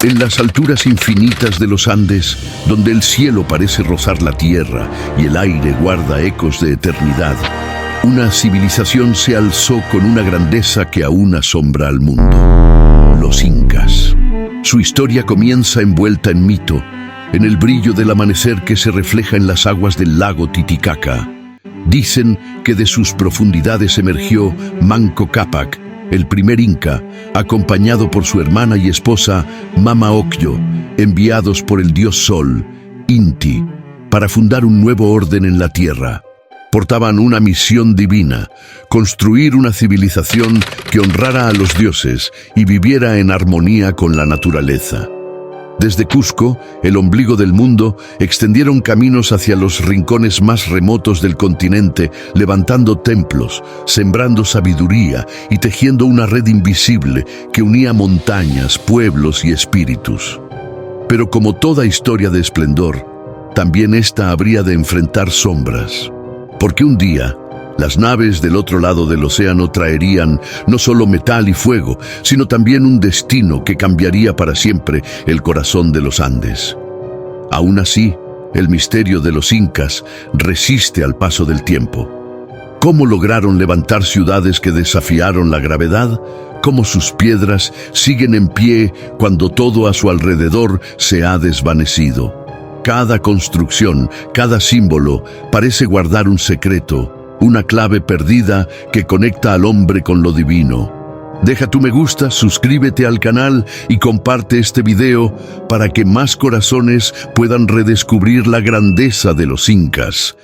En las alturas infinitas de los Andes, donde el cielo parece rozar la tierra y el aire guarda ecos de eternidad, una civilización se alzó con una grandeza que aún asombra al mundo: los incas. Su historia comienza envuelta en mito, en el brillo del amanecer que se refleja en las aguas del lago Titicaca. Dicen que de sus profundidades emergió Manco Cápac, el primer inca, acompañado por su hermana y esposa Mama Ocllo, enviados por el dios Sol, Inti, para fundar un nuevo orden en la tierra. Portaban una misión divina: construir una civilización que honrara a los dioses y viviera en armonía con la naturaleza. Desde Cusco, el ombligo del mundo, extendieron caminos hacia los rincones más remotos del continente, levantando templos, sembrando sabiduría y tejiendo una red invisible que unía montañas, pueblos y espíritus. Pero como toda historia de esplendor, también esta habría de enfrentar sombras. Porque un día, las naves del otro lado del océano traerían no solo metal y fuego, sino también un destino que cambiaría para siempre el corazón de los Andes. Aún así, el misterio de los incas resiste al paso del tiempo. ¿Cómo lograron levantar ciudades que desafiaron la gravedad? ¿Cómo sus piedras siguen en pie cuando todo a su alrededor se ha desvanecido? Cada construcción, cada símbolo parece guardar un secreto, una clave perdida que conecta al hombre con lo divino. Deja tu me gusta, suscríbete al canal y comparte este video para que más corazones puedan redescubrir la grandeza de los incas.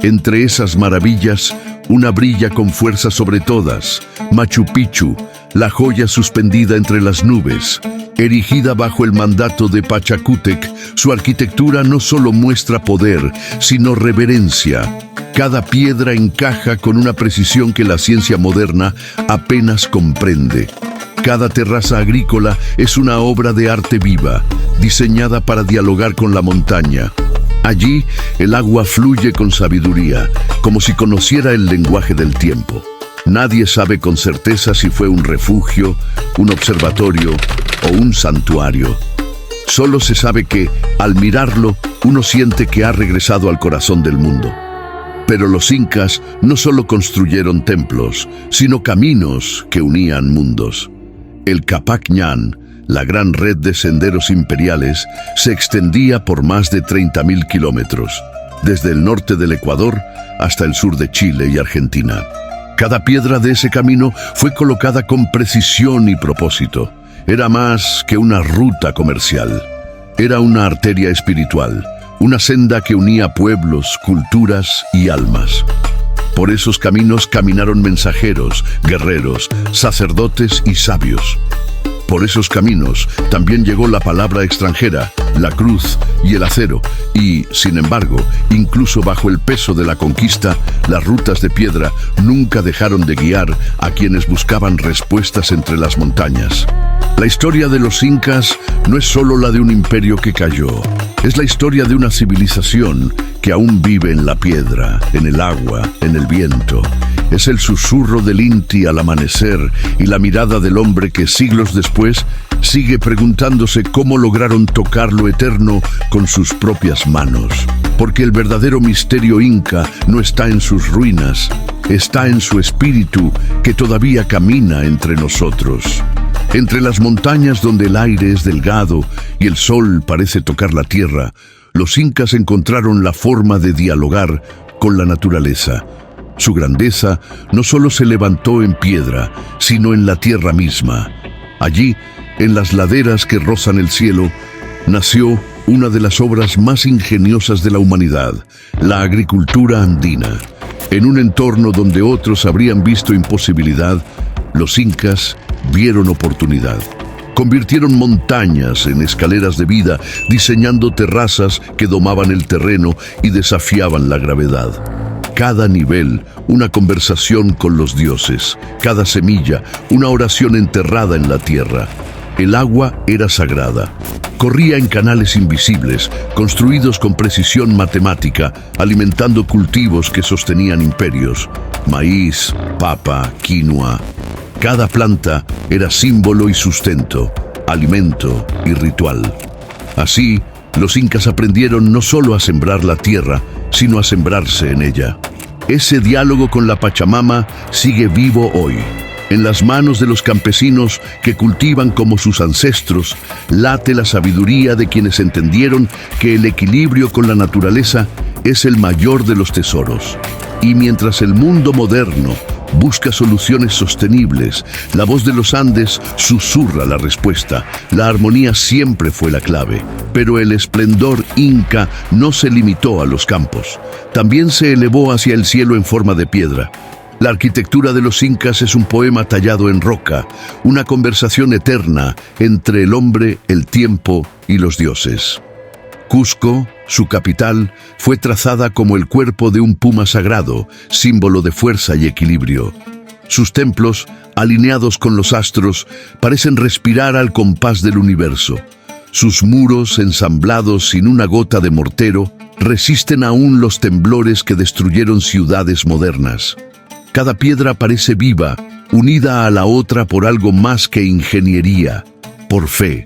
Entre esas maravillas, una brilla con fuerza sobre todas: Machu Picchu, la joya suspendida entre las nubes. Erigida bajo el mandato de Pachacútec, su arquitectura no solo muestra poder, sino reverencia. Cada piedra encaja con una precisión que la ciencia moderna apenas comprende. Cada terraza agrícola es una obra de arte viva, diseñada para dialogar con la montaña. Allí, el agua fluye con sabiduría, como si conociera el lenguaje del tiempo. Nadie sabe con certeza si fue un refugio, un observatorio o un santuario. Solo se sabe que, al mirarlo, uno siente que ha regresado al corazón del mundo. Pero los incas no solo construyeron templos, sino caminos que unían mundos. El Capac Ñan, la gran red de senderos imperiales, se extendía por más de 30.000 kilómetros, desde el norte del Ecuador hasta el sur de Chile y Argentina. Cada piedra de ese camino fue colocada con precisión y propósito. Era más que una ruta comercial. Era una arteria espiritual, una senda que unía pueblos, culturas y almas. Por esos caminos caminaron mensajeros, guerreros, sacerdotes y sabios. Por esos caminos también llegó la palabra extranjera, la cruz y el acero, y, sin embargo, incluso bajo el peso de la conquista, las rutas de piedra nunca dejaron de guiar a quienes buscaban respuestas entre las montañas. La historia de los incas no es solo la de un imperio que cayó, es la historia de una civilización que aún vive en la piedra, en el agua, en el viento. Es el susurro del Inti al amanecer y la mirada del hombre que siglos después sigue preguntándose cómo lograron tocar lo eterno con sus propias manos. Porque el verdadero misterio inca no está en sus ruinas, está en su espíritu que todavía camina entre nosotros. Entre las montañas donde el aire es delgado y el sol parece tocar la tierra, los incas encontraron la forma de dialogar con la naturaleza. Su grandeza no solo se levantó en piedra, sino en la tierra misma. Allí, en las laderas que rozan el cielo, nació una de las obras más ingeniosas de la humanidad, la agricultura andina. En un entorno donde otros habrían visto imposibilidad, los incas vieron oportunidad. Convirtieron montañas en escaleras de vida, diseñando terrazas que domaban el terreno y desafiaban la gravedad. Cada nivel, una conversación con los dioses. Cada semilla, una oración enterrada en la tierra. El agua era sagrada. Corría en canales invisibles, construidos con precisión matemática, alimentando cultivos que sostenían imperios. Maíz, papa, quinoa. Cada planta era símbolo y sustento. alimento y ritual. Así, los incas aprendieron no solo a sembrar la tierra, sino a sembrarse en ella. Ese diálogo con la Pachamama sigue vivo hoy. En las manos de los campesinos que cultivan como sus ancestros, late la sabiduría de quienes entendieron que el equilibrio con la naturaleza es el mayor de los tesoros. Y mientras el mundo moderno busca soluciones sostenibles, la voz de los Andes susurra la respuesta. La armonía siempre fue la clave, pero el esplendor inca no se limitó a los campos. También se elevó hacia el cielo en forma de piedra. La arquitectura de los incas es un poema tallado en roca, una conversación eterna entre el hombre, el tiempo y los dioses. Cusco, su capital, fue trazada como el cuerpo de un puma sagrado, símbolo de fuerza y equilibrio. Sus templos, alineados con los astros, parecen respirar al compás del universo. Sus muros, ensamblados sin una gota de mortero, resisten aún los temblores que destruyeron ciudades modernas. Cada piedra parece viva, unida a la otra por algo más que ingeniería, por fe.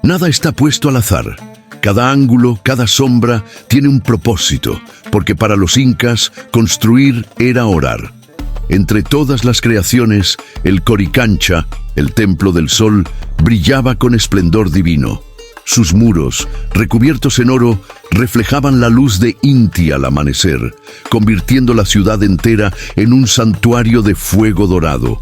Nada está puesto al azar. Cada ángulo, cada sombra tiene un propósito, porque para los incas construir era orar. Entre todas las creaciones, el Coricancha, el templo del sol, brillaba con esplendor divino. Sus muros, recubiertos en oro, reflejaban la luz de Inti al amanecer, convirtiendo la ciudad entera en un santuario de fuego dorado.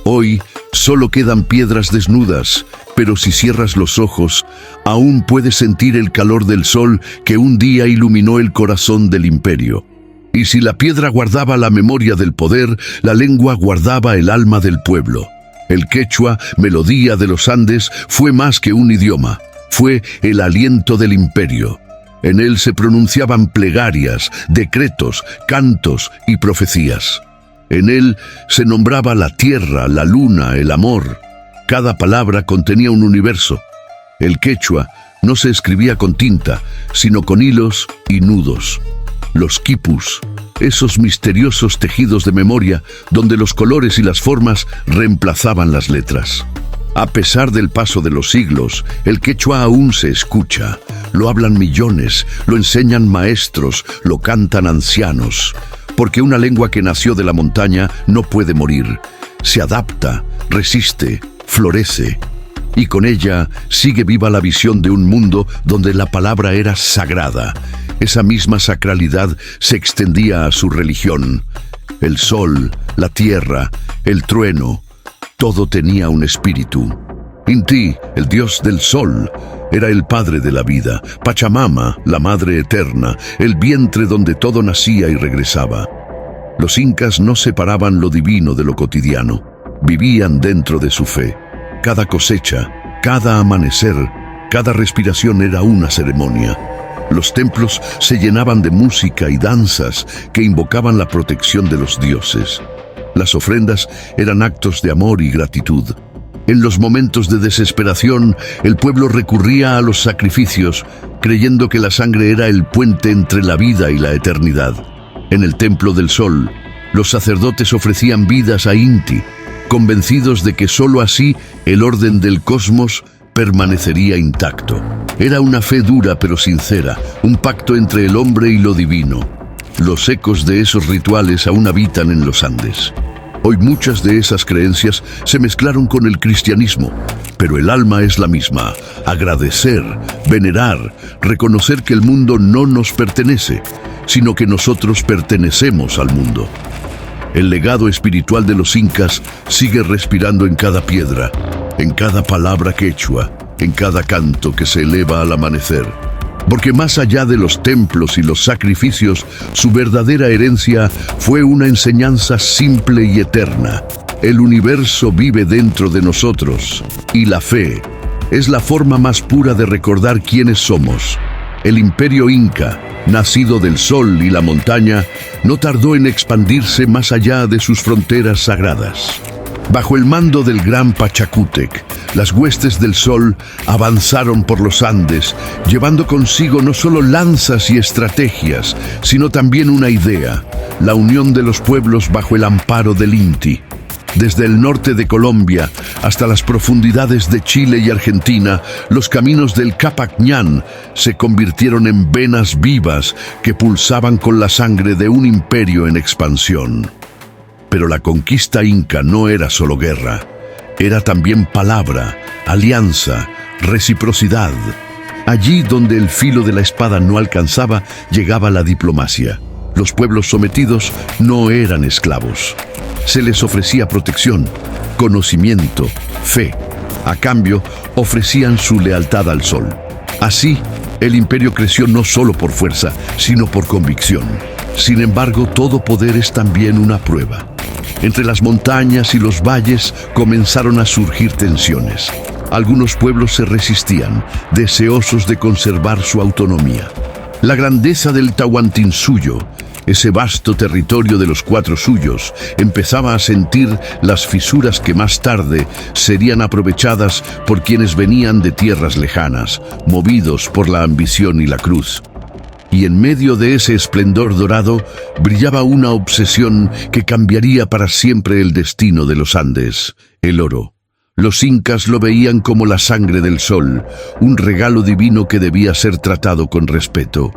Hoy solo quedan piedras desnudas, pero si cierras los ojos, aún puedes sentir el calor del sol que un día iluminó el corazón del imperio. Y si la piedra guardaba la memoria del poder, la lengua guardaba el alma del pueblo. El quechua, melodía de los Andes, fue más que un idioma. Fue el aliento del imperio. En él se pronunciaban plegarias, decretos, cantos y profecías. En él se nombraba la tierra, la luna, el amor. Cada palabra contenía un universo. El quechua no se escribía con tinta, sino con hilos y nudos. Los quipus, esos misteriosos tejidos de memoria donde los colores y las formas reemplazaban las letras. A pesar del paso de los siglos, el quechua aún se escucha. Lo hablan millones, lo enseñan maestros, lo cantan ancianos. Porque una lengua que nació de la montaña no puede morir. Se adapta, resiste, florece. Y con ella sigue viva la visión de un mundo donde la palabra era sagrada. Esa misma sacralidad se extendía a su religión. El sol, la tierra, el trueno, todo tenía un espíritu. Inti, el dios del sol, era el padre de la vida. Pachamama, la madre eterna, el vientre donde todo nacía y regresaba. Los incas no separaban lo divino de lo cotidiano. Vivían dentro de su fe. Cada cosecha, cada amanecer, cada respiración era una ceremonia. Los templos se llenaban de música y danzas que invocaban la protección de los dioses. Las ofrendas eran actos de amor y gratitud. En los momentos de desesperación, el pueblo recurría a los sacrificios, creyendo que la sangre era el puente entre la vida y la eternidad. En el templo del sol, los sacerdotes ofrecían vidas a Inti, convencidos de que sólo así el orden del cosmos permanecería intacto. Era una fe dura pero sincera, un pacto entre el hombre y lo divino. Los ecos de esos rituales aún habitan en los Andes. Hoy muchas de esas creencias se mezclaron con el cristianismo, pero el alma es la misma: agradecer, venerar, reconocer que el mundo no nos pertenece, sino que nosotros pertenecemos al mundo. El legado espiritual de los incas sigue respirando en cada piedra, en cada palabra quechua, en cada canto que se eleva al amanecer. Porque más allá de los templos y los sacrificios, su verdadera herencia fue una enseñanza simple y eterna. El universo vive dentro de nosotros, y la fe es la forma más pura de recordar quiénes somos. El imperio inca, nacido del sol y la montaña, no tardó en expandirse más allá de sus fronteras sagradas. Bajo el mando del gran Pachacútec, las huestes del sol avanzaron por los Andes, llevando consigo no solo lanzas y estrategias, sino también una idea: la unión de los pueblos bajo el amparo del Inti. Desde el norte de Colombia hasta las profundidades de Chile y Argentina, los caminos del Capac Ñán se convirtieron en venas vivas que pulsaban con la sangre de un imperio en expansión. Pero la conquista inca no era solo guerra, era también palabra, alianza, reciprocidad. Allí donde el filo de la espada no alcanzaba, llegaba la diplomacia. Los pueblos sometidos no eran esclavos. Se les ofrecía protección, conocimiento, fe. A cambio, ofrecían su lealtad al sol. Así, el imperio creció no solo por fuerza, sino por convicción. Sin embargo, todo poder es también una prueba. Entre las montañas y los valles comenzaron a surgir tensiones. Algunos pueblos se resistían, deseosos de conservar su autonomía. La grandeza del Tahuantinsuyo, ese vasto territorio de los Cuatro Suyos, empezaba a sentir las fisuras que más tarde serían aprovechadas por quienes venían de tierras lejanas, movidos por la ambición y la cruz. Y en medio de ese esplendor dorado brillaba una obsesión que cambiaría para siempre el destino de los Andes: el oro. Los incas lo veían como la sangre del sol, un regalo divino que debía ser tratado con respeto.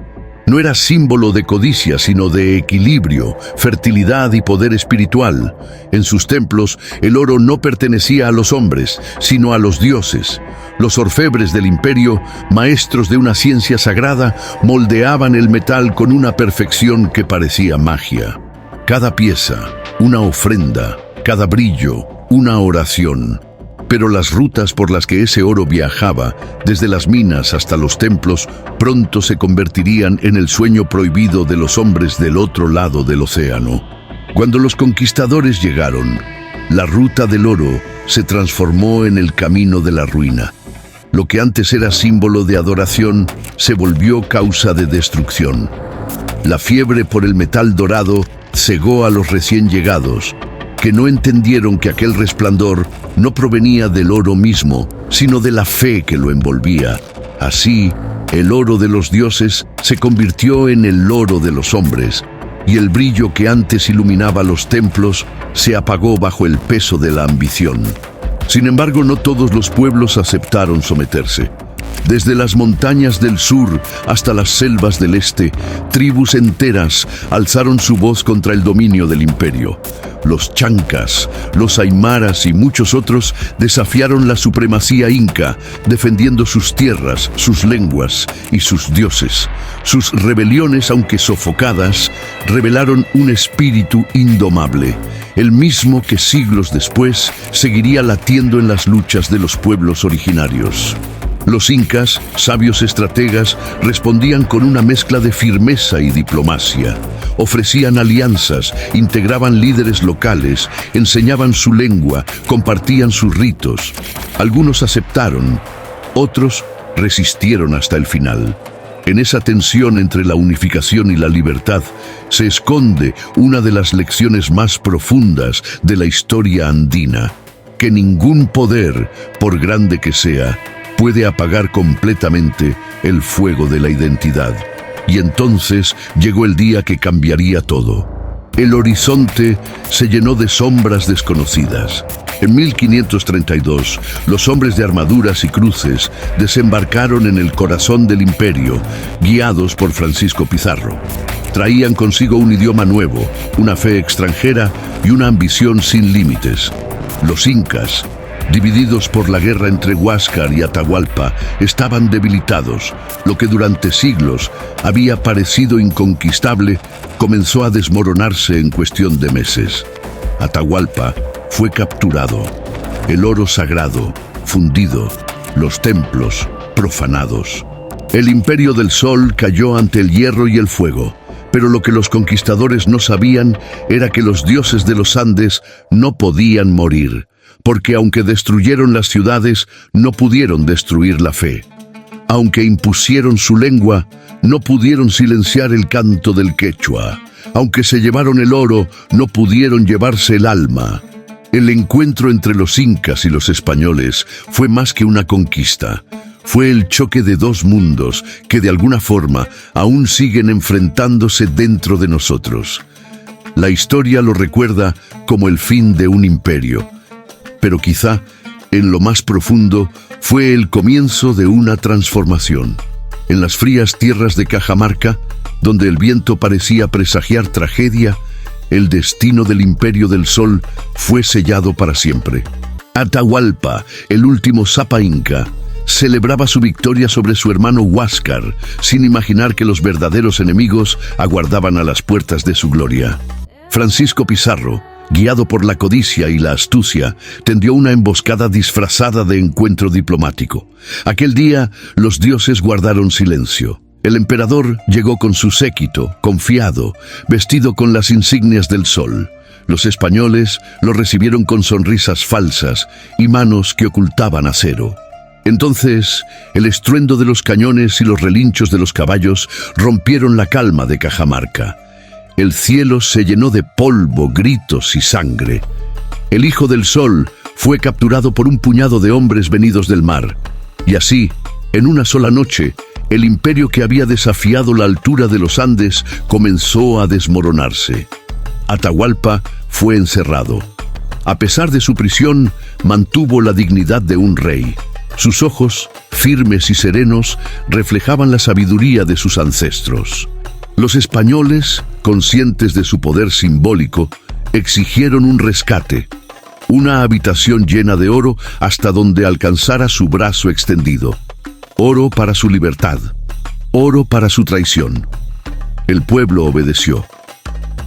No era símbolo de codicia, sino de equilibrio, fertilidad y poder espiritual. En sus templos, el oro no pertenecía a los hombres, sino a los dioses. Los orfebres del imperio, maestros de una ciencia sagrada, moldeaban el metal con una perfección que parecía magia. Cada pieza, una ofrenda; cada brillo, una oración. Pero las rutas por las que ese oro viajaba, desde las minas hasta los templos, pronto se convertirían en el sueño prohibido de los hombres del otro lado del océano. Cuando los conquistadores llegaron, la ruta del oro se transformó en el camino de la ruina. Lo que antes era símbolo de adoración se volvió causa de destrucción. La fiebre por el metal dorado cegó a los recién llegados, que no entendieron que aquel resplandor no provenía del oro mismo, sino de la fe que lo envolvía. Así, el oro de los dioses se convirtió en el oro de los hombres, y el brillo que antes iluminaba los templos se apagó bajo el peso de la ambición. Sin embargo, no todos los pueblos aceptaron someterse. Desde las montañas del sur hasta las selvas del este, tribus enteras alzaron su voz contra el dominio del imperio. Los chancas, los aymaras y muchos otros desafiaron la supremacía inca, defendiendo sus tierras, sus lenguas y sus dioses. Sus rebeliones, aunque sofocadas, revelaron un espíritu indomable, el mismo que siglos después seguiría latiendo en las luchas de los pueblos originarios. Los incas, sabios estrategas, respondían con una mezcla de firmeza y diplomacia. Ofrecían alianzas, integraban líderes locales, enseñaban su lengua, compartían sus ritos. Algunos aceptaron, otros resistieron hasta el final. En esa tensión entre la unificación y la libertad se esconde una de las lecciones más profundas de la historia andina: que ningún poder, por grande que sea, puede apagar completamente el fuego de la identidad. Y entonces llegó el día que cambiaría todo. El horizonte se llenó de sombras desconocidas. En 1532, los hombres de armaduras y cruces desembarcaron en el corazón del imperio, guiados por Francisco Pizarro. Traían consigo un idioma nuevo, una fe extranjera y una ambición sin límites. Los incas, divididos por la guerra entre Huáscar y Atahualpa, estaban debilitados. Lo que durante siglos había parecido inconquistable comenzó a desmoronarse en cuestión de meses. Atahualpa fue capturado, el oro sagrado fundido, los templos profanados. El imperio del sol cayó ante el hierro y el fuego, pero lo que los conquistadores no sabían era que los dioses de los Andes no podían morir, porque aunque destruyeron las ciudades, no pudieron destruir la fe. Aunque impusieron su lengua, no pudieron silenciar el canto del quechua. Aunque se llevaron el oro, no pudieron llevarse el alma. El encuentro entre los incas y los españoles fue más que una conquista. Fue el choque de dos mundos que de alguna forma aún siguen enfrentándose dentro de nosotros. La historia lo recuerda como el fin de un imperio, pero quizá, en lo más profundo, fue el comienzo de una transformación. En las frías tierras de Cajamarca, donde el viento parecía presagiar tragedia, el destino del Imperio del Sol fue sellado para siempre. Atahualpa, el último Sapa Inca, celebraba su victoria sobre su hermano Huáscar, sin imaginar que los verdaderos enemigos aguardaban a las puertas de su gloria. Francisco Pizarro, guiado por la codicia y la astucia, tendió una emboscada disfrazada de encuentro diplomático. Aquel día, los dioses guardaron silencio. El emperador llegó con su séquito, confiado, vestido con las insignias del sol. Los españoles lo recibieron con sonrisas falsas y manos que ocultaban acero. Entonces, el estruendo de los cañones y los relinchos de los caballos rompieron la calma de Cajamarca. El cielo se llenó de polvo, gritos y sangre. El Hijo del Sol fue capturado por un puñado de hombres venidos del mar. Y así, en una sola noche, el imperio que había desafiado la altura de los Andes comenzó a desmoronarse. Atahualpa fue encerrado. A pesar de su prisión, mantuvo la dignidad de un rey. Sus ojos, firmes y serenos, reflejaban la sabiduría de sus ancestros. Los españoles, conscientes de su poder simbólico, exigieron un rescate, una habitación llena de oro hasta donde alcanzara su brazo extendido. Oro para su libertad, oro para su traición. El pueblo obedeció.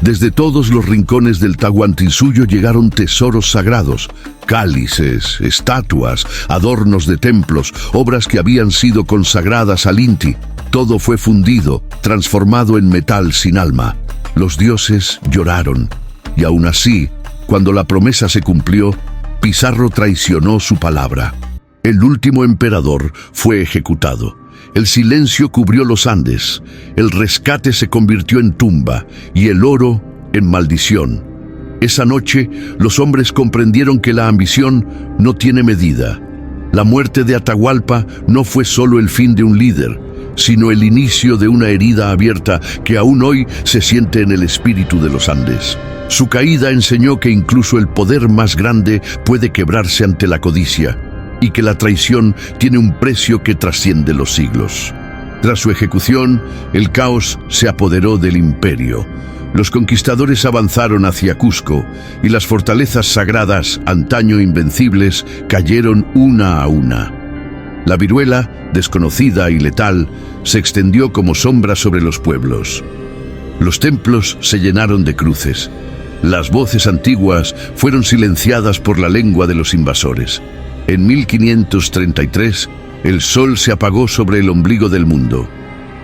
Desde todos los rincones del Tahuantinsuyo llegaron tesoros sagrados, cálices, estatuas, adornos de templos, obras que habían sido consagradas al Inti. Todo fue fundido, transformado en metal sin alma. Los dioses lloraron, y aún así, cuando la promesa se cumplió, Pizarro traicionó su palabra. El último emperador fue ejecutado. El silencio cubrió los Andes, el rescate se convirtió en tumba y el oro en maldición. Esa noche, los hombres comprendieron que la ambición no tiene medida. La muerte de Atahualpa no fue solo el fin de un líder, sino el inicio de una herida abierta que aún hoy se siente en el espíritu de los Andes. Su caída enseñó que incluso el poder más grande puede quebrarse ante la codicia, y que la traición tiene un precio que trasciende los siglos. Tras su ejecución, el caos se apoderó del imperio. Los conquistadores avanzaron hacia Cusco y las fortalezas sagradas, antaño invencibles, cayeron una a una. La viruela, desconocida y letal, se extendió como sombra sobre los pueblos. Los templos se llenaron de cruces. Las voces antiguas fueron silenciadas por la lengua de los invasores. En 1533, el sol se apagó sobre el ombligo del mundo.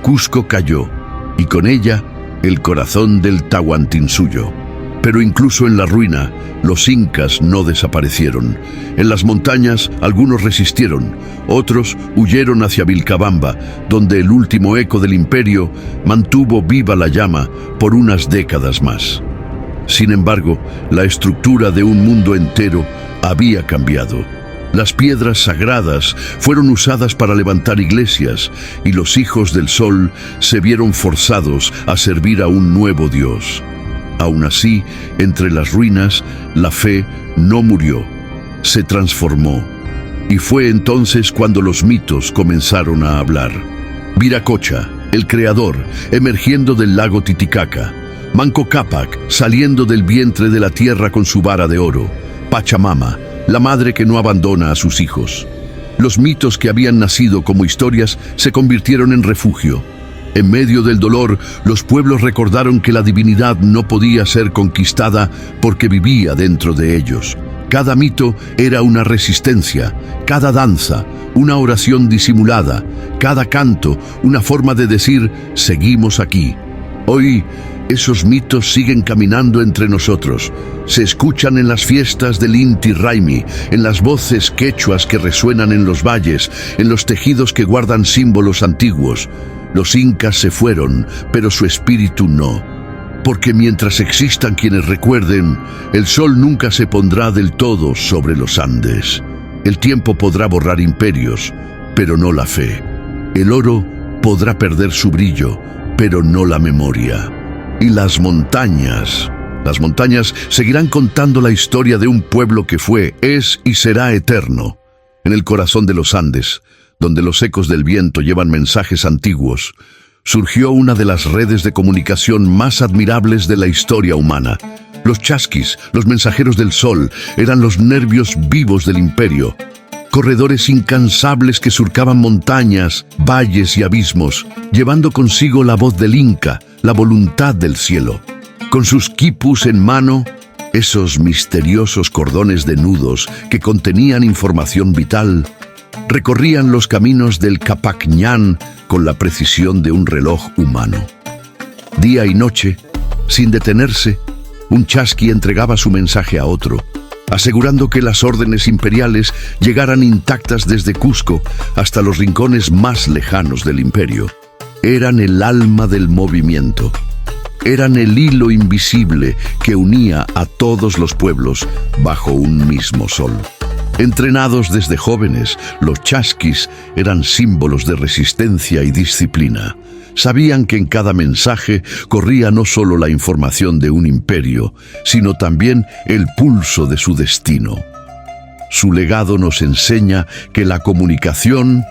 Cusco cayó, y con ella, el corazón del Tahuantinsuyo. Pero incluso en la ruina, los incas no desaparecieron. En las montañas, algunos resistieron, otros huyeron hacia Vilcabamba, donde el último eco del imperio mantuvo viva la llama por unas décadas más. Sin embargo, la estructura de un mundo entero había cambiado. Las piedras sagradas fueron usadas para levantar iglesias y los hijos del sol se vieron forzados a servir a un nuevo Dios. Aún así, entre las ruinas, la fe no murió, se transformó. Y fue entonces cuando los mitos comenzaron a hablar. Viracocha, el creador, emergiendo del lago Titicaca. Manco Cápac, saliendo del vientre de la tierra con su vara de oro. Pachamama, la madre que no abandona a sus hijos. Los mitos que habían nacido como historias se convirtieron en refugio. En medio del dolor, los pueblos recordaron que la divinidad no podía ser conquistada porque vivía dentro de ellos. Cada mito era una resistencia, cada danza, una oración disimulada, cada canto, una forma de decir, seguimos aquí. Hoy, esos mitos siguen caminando entre nosotros. Se escuchan en las fiestas del Inti Raymi, en las voces quechuas que resuenan en los valles, en los tejidos que guardan símbolos antiguos. Los incas se fueron, pero su espíritu no. Porque mientras existan quienes recuerden, el sol nunca se pondrá del todo sobre los Andes. El tiempo podrá borrar imperios, pero no la fe. El oro podrá perder su brillo, pero no la memoria. Y las montañas Las montañas seguirán contando la historia de un pueblo que fue, es y será eterno. En el corazón de los Andes, donde los ecos del viento llevan mensajes antiguos, surgió una de las redes de comunicación más admirables de la historia humana. Los chasquis, los mensajeros del sol, eran los nervios vivos del imperio. Corredores incansables que surcaban montañas, valles y abismos, llevando consigo la voz del Inca, la voluntad del cielo. Con sus quipus en mano, esos misteriosos cordones de nudos que contenían información vital, recorrían los caminos del Capac Ñan con la precisión de un reloj humano. Día y noche, sin detenerse, un chasqui entregaba su mensaje a otro, asegurando que las órdenes imperiales llegaran intactas desde Cusco hasta los rincones más lejanos del imperio. Eran el alma del movimiento. Eran el hilo invisible que unía a todos los pueblos bajo un mismo sol. Entrenados desde jóvenes, los chasquis eran símbolos de resistencia y disciplina. Sabían que en cada mensaje corría no solo la información de un imperio, sino también el pulso de su destino. Su legado nos enseña que la comunicación,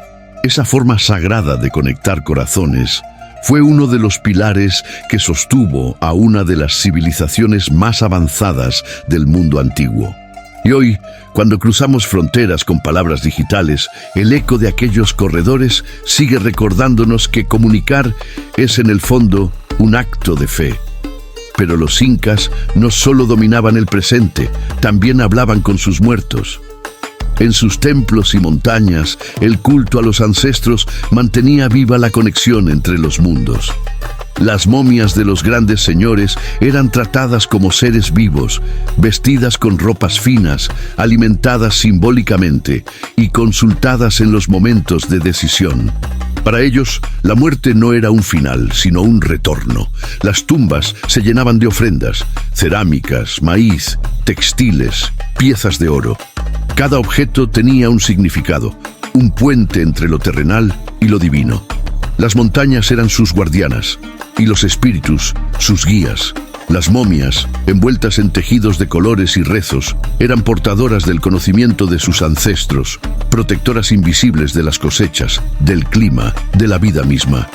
esa forma sagrada de conectar corazones, fue uno de los pilares que sostuvo a una de las civilizaciones más avanzadas del mundo antiguo. Y hoy, cuando cruzamos fronteras con palabras digitales, el eco de aquellos corredores sigue recordándonos que comunicar es en el fondo un acto de fe. Pero los incas no solo dominaban el presente, también hablaban con sus muertos. En sus templos y montañas, el culto a los ancestros mantenía viva la conexión entre los mundos. Las momias de los grandes señores eran tratadas como seres vivos, vestidas con ropas finas, alimentadas simbólicamente y consultadas en los momentos de decisión. Para ellos, la muerte no era un final, sino un retorno. Las tumbas se llenaban de ofrendas, cerámicas, maíz, textiles, piezas de oro. Cada objeto tenía un significado, un puente entre lo terrenal y lo divino. Las montañas eran sus guardianas y los espíritus sus guías. Las momias, envueltas en tejidos de colores y rezos, eran portadoras del conocimiento de sus ancestros, protectoras invisibles de las cosechas, del clima, de la vida misma.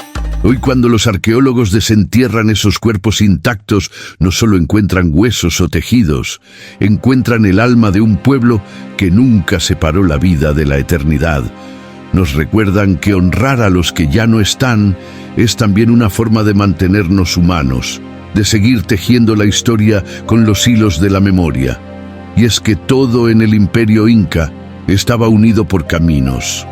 Hoy, cuando los arqueólogos desentierran esos cuerpos intactos, no solo encuentran huesos o tejidos, encuentran el alma de un pueblo que nunca separó la vida de la eternidad. Nos recuerdan que honrar a los que ya no están es también una forma de mantenernos humanos, de seguir tejiendo la historia con los hilos de la memoria. Y es que todo en el imperio inca estaba unido por caminos.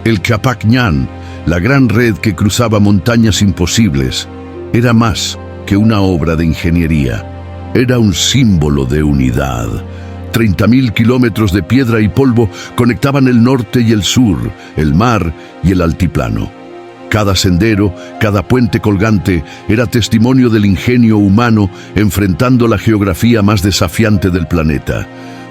El Capac Ñan, la gran red que cruzaba montañas imposibles, era más que una obra de ingeniería. Era un símbolo de unidad. 30.000 kilómetros de piedra y polvo conectaban el norte y el sur, el mar y el altiplano. Cada sendero, cada puente colgante era testimonio del ingenio humano enfrentando la geografía más desafiante del planeta.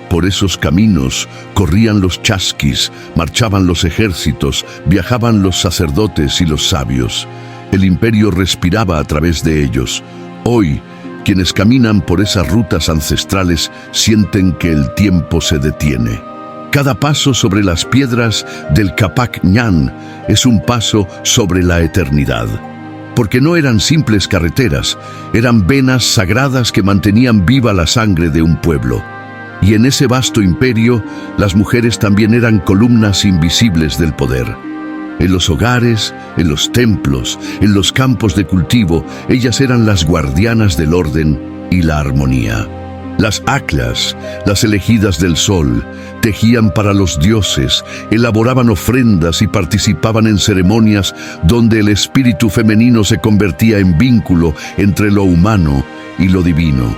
Por esos caminos corrían los chasquis, marchaban los ejércitos, viajaban los sacerdotes y los sabios. El imperio respiraba a través de ellos. Hoy, quienes caminan por esas rutas ancestrales sienten que el tiempo se detiene. Cada paso sobre las piedras del Capac Ñan es un paso sobre la eternidad. Porque no eran simples carreteras, eran venas sagradas que mantenían viva la sangre de un pueblo. Y en ese vasto imperio, las mujeres también eran columnas invisibles del poder. En los hogares, en los templos, en los campos de cultivo, ellas eran las guardianas del orden y la armonía. Las aclas, las elegidas del sol, tejían para los dioses, elaboraban ofrendas y participaban en ceremonias donde el espíritu femenino se convertía en vínculo entre lo humano y lo divino.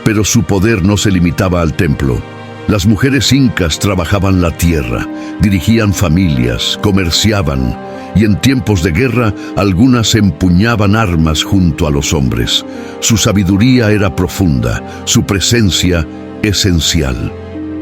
Pero su poder no se limitaba al templo. Las mujeres incas trabajaban la tierra, dirigían familias, comerciaban, y en tiempos de guerra algunas empuñaban armas junto a los hombres. Su sabiduría era profunda, su presencia esencial.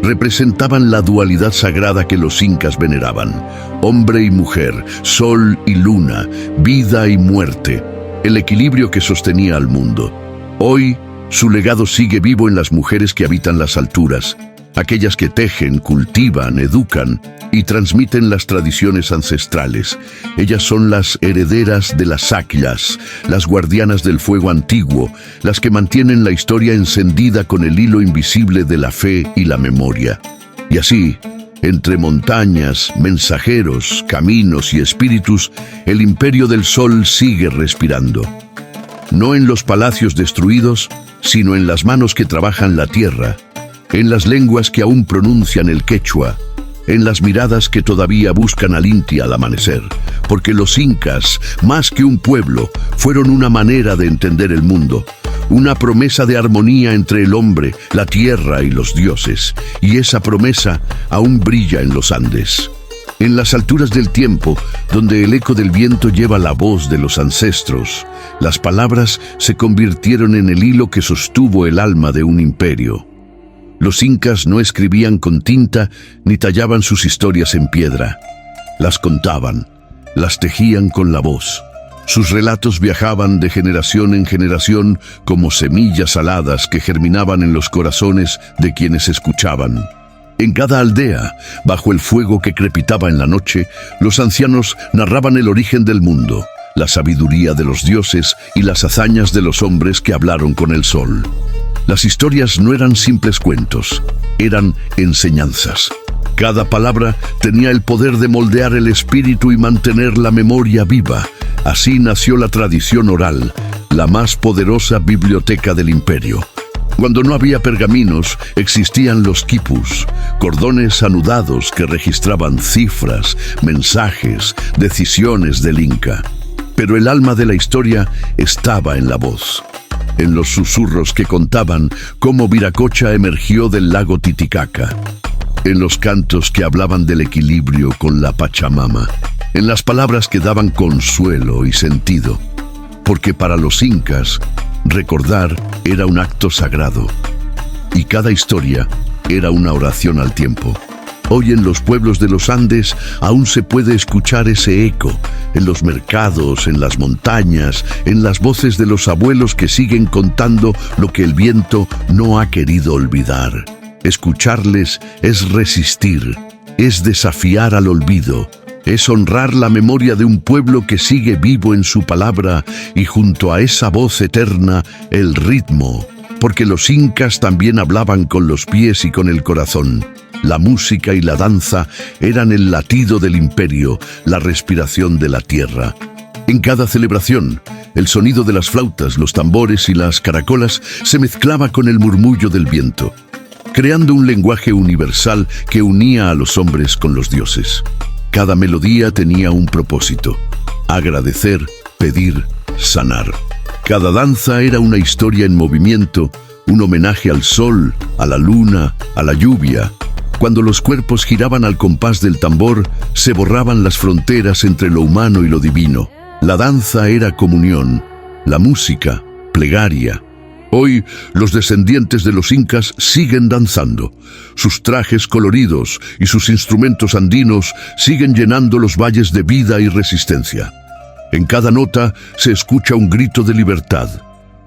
Representaban la dualidad sagrada que los incas veneraban: hombre y mujer, sol y luna, vida y muerte, el equilibrio que sostenía al mundo. Hoy, Su legado sigue vivo en las mujeres que habitan las alturas, aquellas que tejen, cultivan, educan y transmiten las tradiciones ancestrales. Ellas son las herederas de las Sakyas, las guardianas del fuego antiguo, las que mantienen la historia encendida con el hilo invisible de la fe y la memoria. Y así, entre montañas, mensajeros, caminos y espíritus, el imperio del sol sigue respirando. No en los palacios destruidos, sino en las manos que trabajan la tierra, en las lenguas que aún pronuncian el quechua, en las miradas que todavía buscan al Inti al amanecer, porque los incas, más que un pueblo, fueron una manera de entender el mundo, una promesa de armonía entre el hombre, la tierra y los dioses, y esa promesa aún brilla en los Andes. En las alturas del tiempo, donde el eco del viento lleva la voz de los ancestros, las palabras se convirtieron en el hilo que sostuvo el alma de un imperio. Los incas no escribían con tinta ni tallaban sus historias en piedra. Las contaban, las tejían con la voz. Sus relatos viajaban de generación en generación como semillas aladas que germinaban en los corazones de quienes escuchaban. En cada aldea, bajo el fuego que crepitaba en la noche, los ancianos narraban el origen del mundo, la sabiduría de los dioses y las hazañas de los hombres que hablaron con el sol. Las historias no eran simples cuentos, eran enseñanzas. Cada palabra tenía el poder de moldear el espíritu y mantener la memoria viva. Así nació la tradición oral, la más poderosa biblioteca del imperio. Cuando no había pergaminos, existían los quipus, cordones anudados que registraban cifras, mensajes, decisiones del Inca. Pero el alma de la historia estaba en la voz, en los susurros que contaban cómo Viracocha emergió del lago Titicaca, en los cantos que hablaban del equilibrio con la Pachamama, en las palabras que daban consuelo y sentido, porque para los incas, recordar era un acto sagrado, y cada historia era una oración al tiempo. Hoy en los pueblos de los Andes aún se puede escuchar ese eco, en los mercados, en las montañas, en las voces de los abuelos que siguen contando lo que el viento no ha querido olvidar. Escucharles es resistir, es desafiar al olvido, es honrar la memoria de un pueblo que sigue vivo en su palabra y junto a esa voz eterna, el ritmo, porque los incas también hablaban con los pies y con el corazón. La música y la danza eran el latido del imperio, la respiración de la tierra. En cada celebración, el sonido de las flautas, los tambores y las caracolas se mezclaba con el murmullo del viento, creando un lenguaje universal que unía a los hombres con los dioses. Cada melodía tenía un propósito: agradecer, pedir, sanar. Cada danza era una historia en movimiento, un homenaje al sol, a la luna, a la lluvia. Cuando los cuerpos giraban al compás del tambor, se borraban las fronteras entre lo humano y lo divino. La danza era comunión, la música, plegaria. Hoy, los descendientes de los incas siguen danzando. Sus trajes coloridos y sus instrumentos andinos siguen llenando los valles de vida y resistencia. En cada nota se escucha un grito de libertad.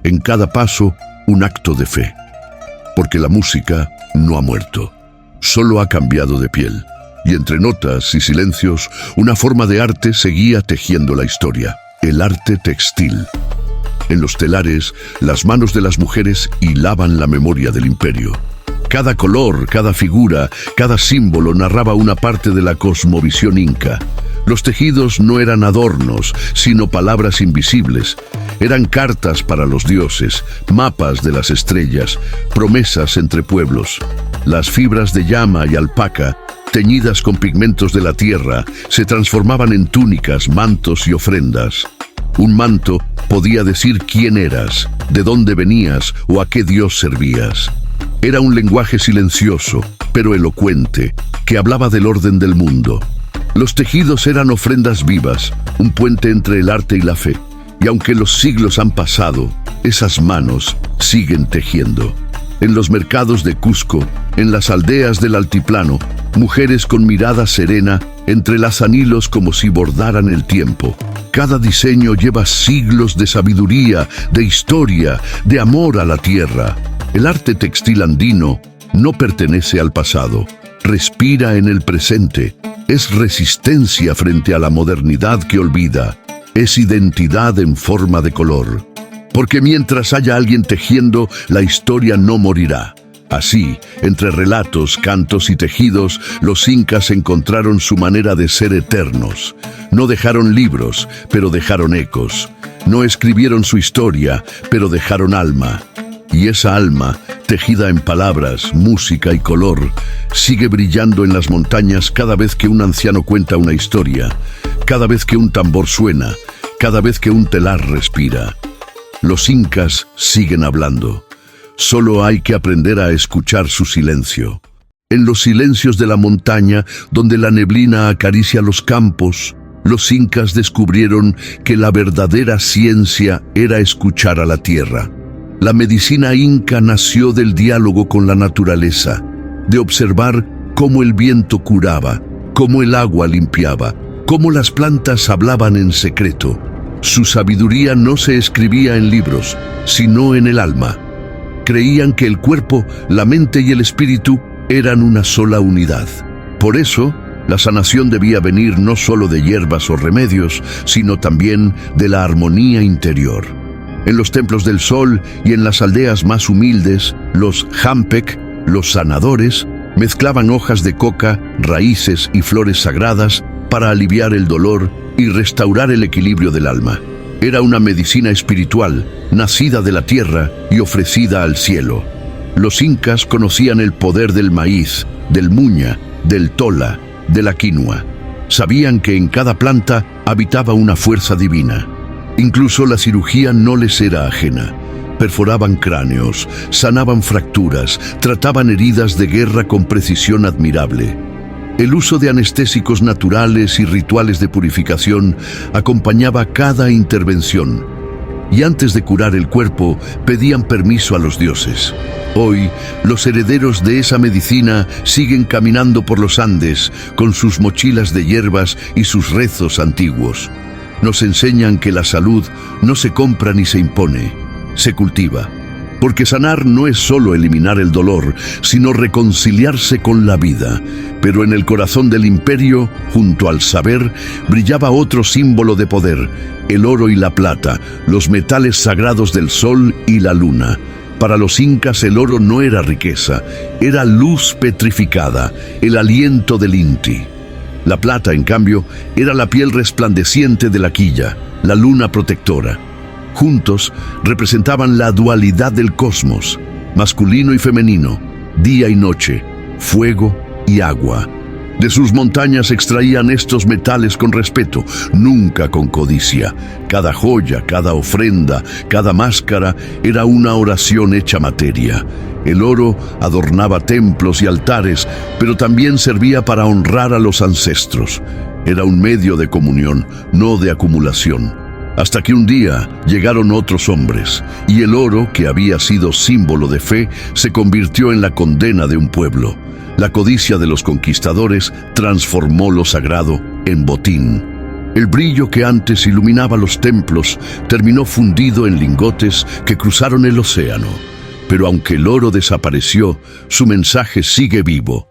En cada paso, un acto de fe. Porque la música no ha muerto, solo ha cambiado de piel. Y entre notas y silencios, una forma de arte seguía tejiendo la historia: el arte textil. En los telares, las manos de las mujeres hilaban la memoria del imperio. Cada color, cada figura, cada símbolo narraba una parte de la cosmovisión inca. Los tejidos no eran adornos, sino palabras invisibles. Eran cartas para los dioses, mapas de las estrellas, promesas entre pueblos. Las fibras de llama y alpaca, teñidas con pigmentos de la tierra, se transformaban en túnicas, mantos y ofrendas. Un manto podía decir quién eras, de dónde venías o a qué dios servías. Era un lenguaje silencioso, pero elocuente, que hablaba del orden del mundo. Los tejidos eran ofrendas vivas, un puente entre el arte y la fe. Y aunque los siglos han pasado, esas manos siguen tejiendo. En los mercados de Cusco, en las aldeas del altiplano, mujeres con mirada serena entrelazan hilos como si bordaran el tiempo. Cada diseño lleva siglos de sabiduría, de historia, de amor a la tierra. El arte textil andino no pertenece al pasado, respira en el presente, es resistencia frente a la modernidad que olvida, es identidad en forma de color. Porque mientras haya alguien tejiendo, la historia no morirá. Así, entre relatos, cantos y tejidos, los incas encontraron su manera de ser eternos. No dejaron libros, pero dejaron ecos. No escribieron su historia, pero dejaron alma. Y esa alma, tejida en palabras, música y color, sigue brillando en las montañas cada vez que un anciano cuenta una historia, cada vez que un tambor suena, cada vez que un telar respira. Los incas siguen hablando. Solo hay que aprender a escuchar su silencio. En los silencios de la montaña, donde la neblina acaricia los campos, los incas descubrieron que la verdadera ciencia era escuchar a la tierra. La medicina inca nació del diálogo con la naturaleza, de observar cómo el viento curaba, cómo el agua limpiaba, cómo las plantas hablaban en secreto. Su sabiduría no se escribía en libros, sino en el alma. Creían que el cuerpo, la mente y el espíritu eran una sola unidad. Por eso, la sanación debía venir no solo de hierbas o remedios, sino también de la armonía interior. En los templos del sol y en las aldeas más humildes, los jampec, los sanadores, mezclaban hojas de coca, raíces y flores sagradas para aliviar el dolor y restaurar el equilibrio del alma. Era una medicina espiritual, nacida de la tierra y ofrecida al cielo. Los incas conocían el poder del maíz, del muña, del tola, de la quinoa. Sabían que en cada planta habitaba una fuerza divina. Incluso la cirugía no les era ajena. Perforaban cráneos, sanaban fracturas, trataban heridas de guerra con precisión admirable. El uso de anestésicos naturales y rituales de purificación acompañaba cada intervención. Y antes de curar el cuerpo, pedían permiso a los dioses. Hoy, los herederos de esa medicina siguen caminando por los Andes con sus mochilas de hierbas y sus rezos antiguos. Nos enseñan que la salud no se compra ni se impone, se cultiva. Porque sanar no es solo eliminar el dolor, sino reconciliarse con la vida. Pero en el corazón del imperio, junto al saber, brillaba otro símbolo de poder: el oro y la plata, los metales sagrados del sol y la luna. Para los incas el oro no era riqueza, era luz petrificada, el aliento del Inti. La plata, en cambio, era la piel resplandeciente de la quilla, la luna protectora. Juntos representaban la dualidad del cosmos, masculino y femenino, día y noche, fuego y agua. De sus montañas extraían estos metales con respeto, nunca con codicia. Cada joya, cada ofrenda, cada máscara era una oración hecha materia. El oro adornaba templos y altares, pero también servía para honrar a los ancestros. Era un medio de comunión, no de acumulación. Hasta que un día llegaron otros hombres, y el oro, que había sido símbolo de fe, se convirtió en la condena de un pueblo. La codicia de los conquistadores transformó lo sagrado en botín. El brillo que antes iluminaba los templos terminó fundido en lingotes que cruzaron el océano. Pero aunque el oro desapareció, su mensaje sigue vivo.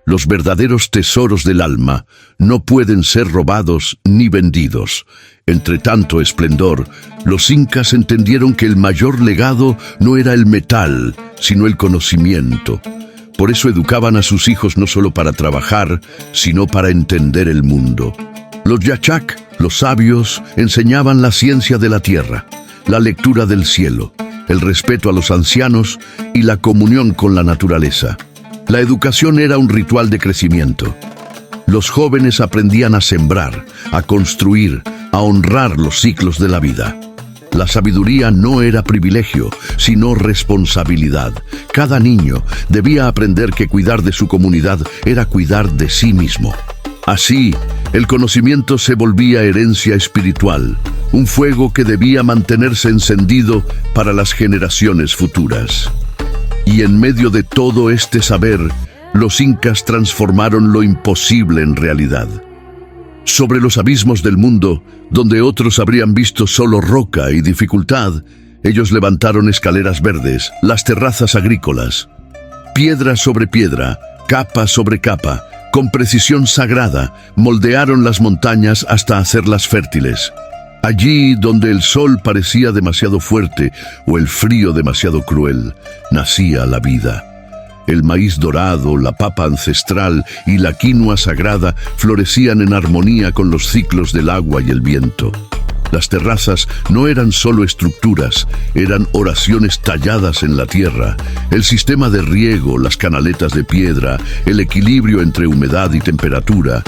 Los verdaderos tesoros del alma no pueden ser robados ni vendidos. Entre tanto esplendor, los incas entendieron que el mayor legado no era el metal, sino el conocimiento. Por eso educaban a sus hijos no solo para trabajar, sino para entender el mundo. Los yachac, los sabios, enseñaban la ciencia de la tierra, la lectura del cielo, el respeto a los ancianos y la comunión con la naturaleza. La educación era un ritual de crecimiento. Los jóvenes aprendían a sembrar, a construir, a honrar los ciclos de la vida. La sabiduría no era privilegio, sino responsabilidad. Cada niño debía aprender que cuidar de su comunidad era cuidar de sí mismo. Así, el conocimiento se volvía herencia espiritual, un fuego que debía mantenerse encendido para las generaciones futuras. Y en medio de todo este saber, los incas transformaron lo imposible en realidad. Sobre los abismos del mundo, donde otros habrían visto solo roca y dificultad, ellos levantaron escaleras verdes, las terrazas agrícolas. Piedra sobre piedra, capa sobre capa, con precisión sagrada, moldearon las montañas hasta hacerlas fértiles. Allí donde el sol parecía demasiado fuerte o el frío demasiado cruel, nacía la vida. El maíz dorado, la papa ancestral y la quinoa sagrada florecían en armonía con los ciclos del agua y el viento. Las terrazas no eran solo estructuras, eran oraciones talladas en la tierra. El sistema de riego, las canaletas de piedra, el equilibrio entre humedad y temperatura,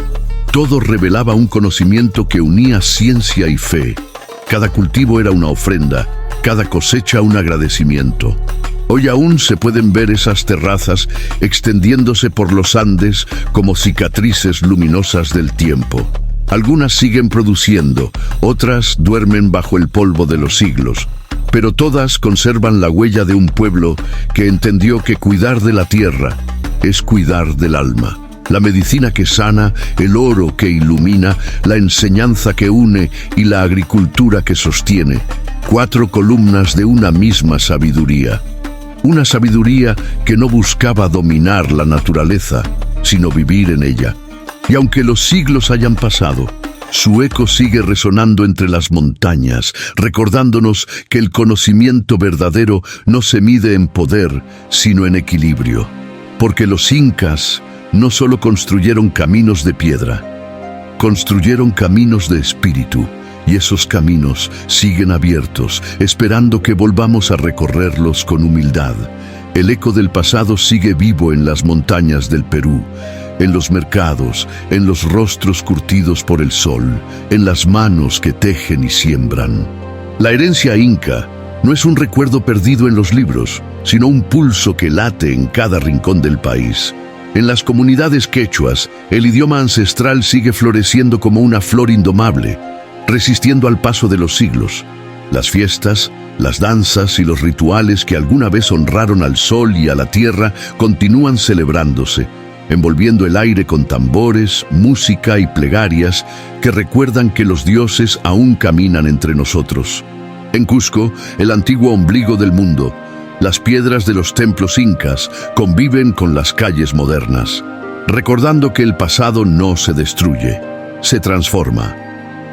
todo revelaba un conocimiento que unía ciencia y fe. Cada cultivo era una ofrenda, cada cosecha un agradecimiento. Hoy aún se pueden ver esas terrazas extendiéndose por los Andes como cicatrices luminosas del tiempo. Algunas siguen produciendo, otras duermen bajo el polvo de los siglos, pero todas conservan la huella de un pueblo que entendió que cuidar de la tierra es cuidar del alma. La medicina que sana, el oro que ilumina, la enseñanza que une y la agricultura que sostiene. 4 columnas de una misma sabiduría. Una sabiduría que no buscaba dominar la naturaleza, sino vivir en ella. Y aunque los siglos hayan pasado, su eco sigue resonando entre las montañas, recordándonos que el conocimiento verdadero no se mide en poder, sino en equilibrio. Porque los incas no solo construyeron caminos de piedra, construyeron caminos de espíritu, y esos caminos siguen abiertos, esperando que volvamos a recorrerlos con humildad. El eco del pasado sigue vivo en las montañas del Perú, en los mercados, en los rostros curtidos por el sol, en las manos que tejen y siembran. La herencia inca no es un recuerdo perdido en los libros, sino un pulso que late en cada rincón del país. En las comunidades quechuas, el idioma ancestral sigue floreciendo como una flor indomable, resistiendo al paso de los siglos. Las fiestas, las danzas y los rituales que alguna vez honraron al sol y a la tierra continúan celebrándose, envolviendo el aire con tambores, música y plegarias que recuerdan que los dioses aún caminan entre nosotros. En Cusco, el antiguo ombligo del mundo, las piedras de los templos incas conviven con las calles modernas, recordando que el pasado no se destruye, se transforma.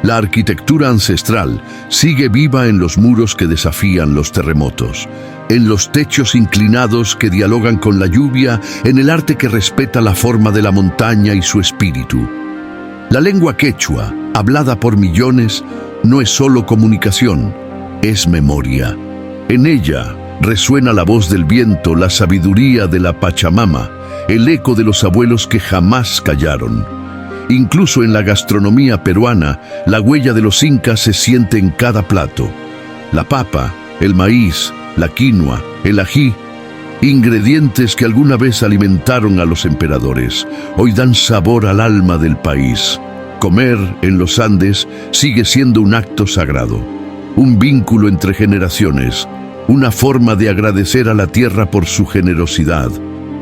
La arquitectura ancestral sigue viva en los muros que desafían los terremotos, en los techos inclinados que dialogan con la lluvia, en el arte que respeta la forma de la montaña y su espíritu. La lengua quechua, hablada por millones, no es solo comunicación, es memoria. En ella resuena la voz del viento, la sabiduría de la Pachamama, el eco de los abuelos que jamás callaron. Incluso en la gastronomía peruana, la huella de los incas se siente en cada plato. La papa, el maíz, la quinoa, el ají, ingredientes que alguna vez alimentaron a los emperadores, hoy dan sabor al alma del país. Comer en los Andes sigue siendo un acto sagrado, un vínculo entre generaciones, una forma de agradecer a la tierra por su generosidad.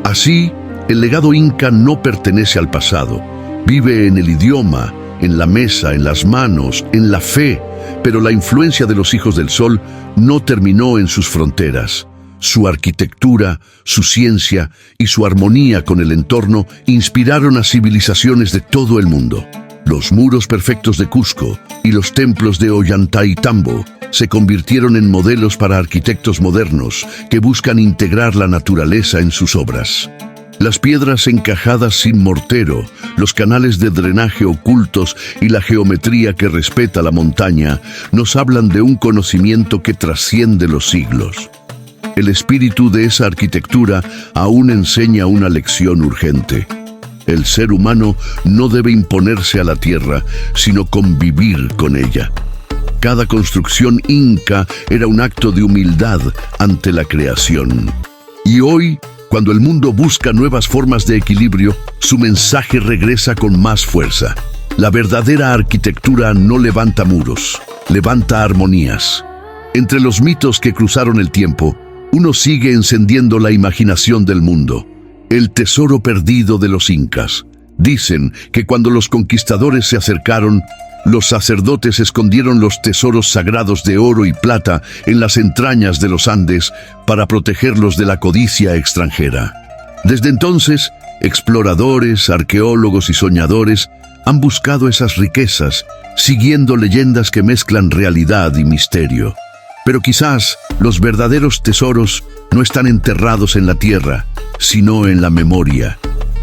Así, el legado inca no pertenece al pasado. Vive en el idioma, en la mesa, en las manos, en la fe, pero la influencia de los hijos del sol no terminó en sus fronteras. Su arquitectura, su ciencia y su armonía con el entorno inspiraron a civilizaciones de todo el mundo. Los muros perfectos de Cusco y los templos de Ollantaytambo se convirtieron en modelos para arquitectos modernos que buscan integrar la naturaleza en sus obras. Las piedras encajadas sin mortero, los canales de drenaje ocultos y la geometría que respeta la montaña nos hablan de un conocimiento que trasciende los siglos. El espíritu de esa arquitectura aún enseña una lección urgente. El ser humano no debe imponerse a la tierra, sino convivir con ella. Cada construcción inca era un acto de humildad ante la creación. Y hoy, cuando el mundo busca nuevas formas de equilibrio, su mensaje regresa con más fuerza. La verdadera arquitectura no levanta muros, levanta armonías. Entre los mitos que cruzaron el tiempo, uno sigue encendiendo la imaginación del mundo. El tesoro perdido de los incas. Dicen que cuando los conquistadores se acercaron, los sacerdotes escondieron los tesoros sagrados de oro y plata en las entrañas de los Andes para protegerlos de la codicia extranjera. Desde entonces, exploradores, arqueólogos y soñadores han buscado esas riquezas, siguiendo leyendas que mezclan realidad y misterio. Pero quizás los verdaderos tesoros no están enterrados en la tierra, sino en la memoria,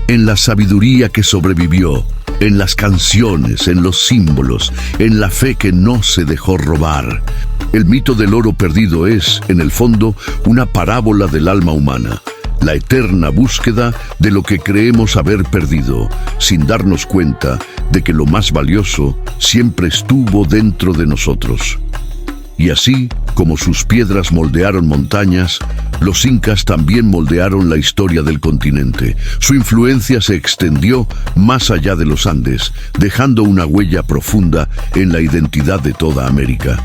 en la sabiduría que sobrevivió, en las canciones, en los símbolos, en la fe que no se dejó robar. El mito del oro perdido es, en el fondo, una parábola del alma humana, la eterna búsqueda de lo que creemos haber perdido, sin darnos cuenta de que lo más valioso siempre estuvo dentro de nosotros. Y así, como sus piedras moldearon montañas, los incas también moldearon la historia del continente. Su influencia se extendió más allá de los Andes, dejando una huella profunda en la identidad de toda América.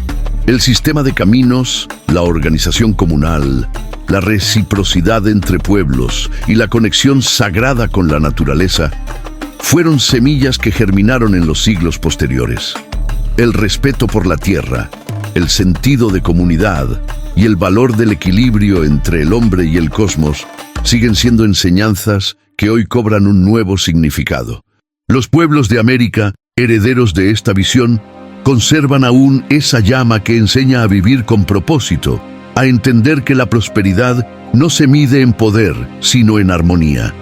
El sistema de caminos, la organización comunal, la reciprocidad entre pueblos y la conexión sagrada con la naturaleza fueron semillas que germinaron en los siglos posteriores. El respeto por la tierra, el sentido de comunidad y el valor del equilibrio entre el hombre y el cosmos siguen siendo enseñanzas que hoy cobran un nuevo significado. Los pueblos de América, herederos de esta visión, conservan aún esa llama que enseña a vivir con propósito, a entender que la prosperidad no se mide en poder, sino en armonía.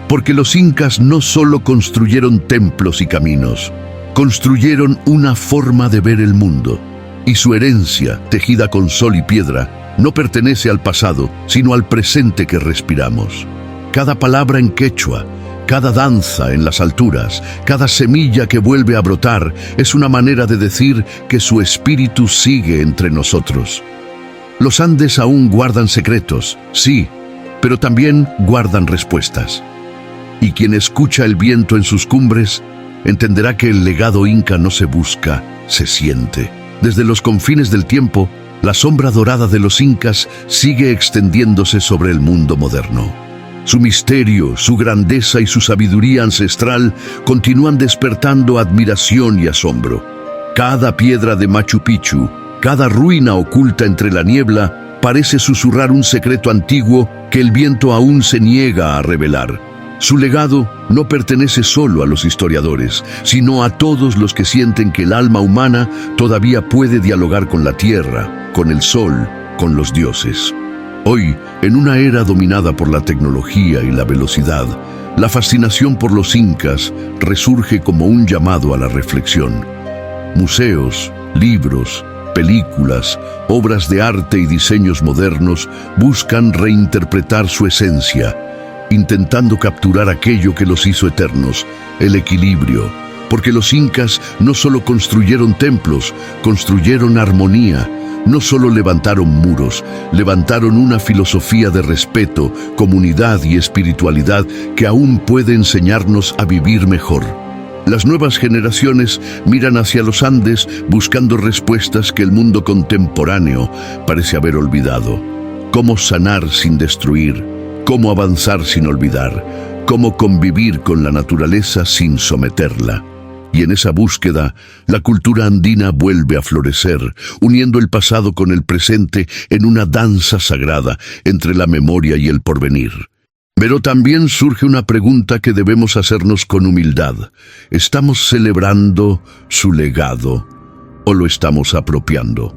Porque los incas no solo construyeron templos y caminos, construyeron una forma de ver el mundo. Y su herencia, tejida con sol y piedra, no pertenece al pasado, sino al presente que respiramos. Cada palabra en quechua, cada danza en las alturas, cada semilla que vuelve a brotar, es una manera de decir que su espíritu sigue entre nosotros. Los Andes aún guardan secretos, sí, pero también guardan respuestas. Y quien escucha el viento en sus cumbres, entenderá que el legado inca no se busca, se siente. Desde los confines del tiempo, la sombra dorada de los incas sigue extendiéndose sobre el mundo moderno. Su misterio, su grandeza y su sabiduría ancestral continúan despertando admiración y asombro. Cada piedra de Machu Picchu, cada ruina oculta entre la niebla, parece susurrar un secreto antiguo que el viento aún se niega a revelar. Su legado no pertenece solo a los historiadores, sino a todos los que sienten que el alma humana todavía puede dialogar con la tierra, con el sol, con los dioses. Hoy, en una era dominada por la tecnología y la velocidad, la fascinación por los incas resurge como un llamado a la reflexión. Museos, libros, películas, obras de arte y diseños modernos buscan reinterpretar su esencia, intentando capturar aquello que los hizo eternos, el equilibrio, porque los incas no solo construyeron templos, construyeron armonía, no solo levantaron muros, levantaron una filosofía de respeto, comunidad y espiritualidad que aún puede enseñarnos a vivir mejor. Las nuevas generaciones miran hacia los Andes buscando respuestas que el mundo contemporáneo parece haber olvidado. ¿Cómo sanar sin destruir? Cómo avanzar sin olvidar, cómo convivir con la naturaleza sin someterla. Y en esa búsqueda, la cultura andina vuelve a florecer, uniendo el pasado con el presente en una danza sagrada entre la memoria y el porvenir. Pero también surge una pregunta que debemos hacernos con humildad. ¿Estamos celebrando su legado o lo estamos apropiando?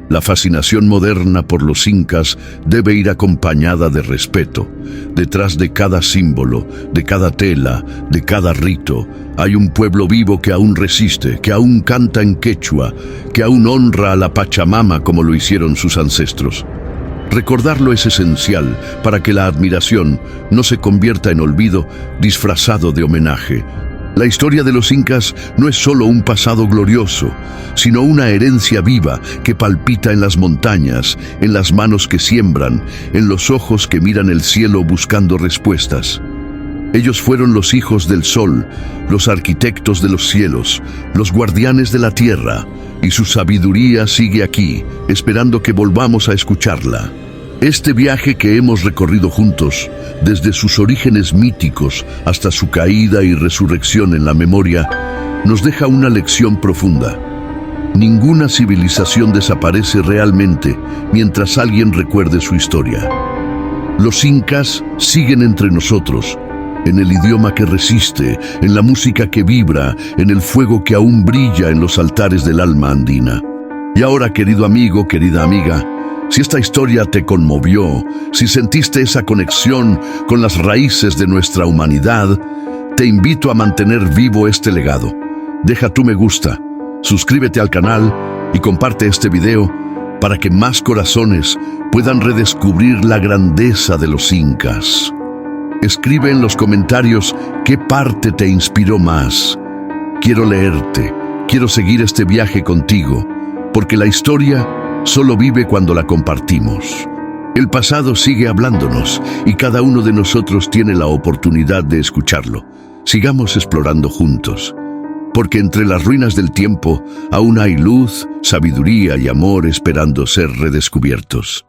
La fascinación moderna por los incas debe ir acompañada de respeto. Detrás de cada símbolo, de cada tela, de cada rito, hay un pueblo vivo que aún resiste, que aún canta en quechua, que aún honra a la Pachamama como lo hicieron sus ancestros. Recordarlo es esencial para que la admiración no se convierta en olvido disfrazado de homenaje. La historia de los incas no es solo un pasado glorioso, sino una herencia viva que palpita en las montañas, en las manos que siembran, en los ojos que miran el cielo buscando respuestas. Ellos fueron los hijos del sol, los arquitectos de los cielos, los guardianes de la tierra, y su sabiduría sigue aquí, esperando que volvamos a escucharla. Este viaje que hemos recorrido juntos, desde sus orígenes míticos hasta su caída y resurrección en la memoria, nos deja una lección profunda. Ninguna civilización desaparece realmente mientras alguien recuerde su historia. Los incas siguen entre nosotros, en el idioma que resiste, en la música que vibra, en el fuego que aún brilla en los altares del alma andina. Y ahora, querido amigo, querida amiga, si esta historia te conmovió, si sentiste esa conexión con las raíces de nuestra humanidad, te invito a mantener vivo este legado. Deja tu me gusta, suscríbete al canal y comparte este video para que más corazones puedan redescubrir la grandeza de los incas. Escribe en los comentarios qué parte te inspiró más. Quiero leerte, quiero seguir este viaje contigo, porque la historia solo vive cuando la compartimos. El pasado sigue hablándonos y cada uno de nosotros tiene la oportunidad de escucharlo. Sigamos explorando juntos, porque entre las ruinas del tiempo aún hay luz, sabiduría y amor esperando ser redescubiertos.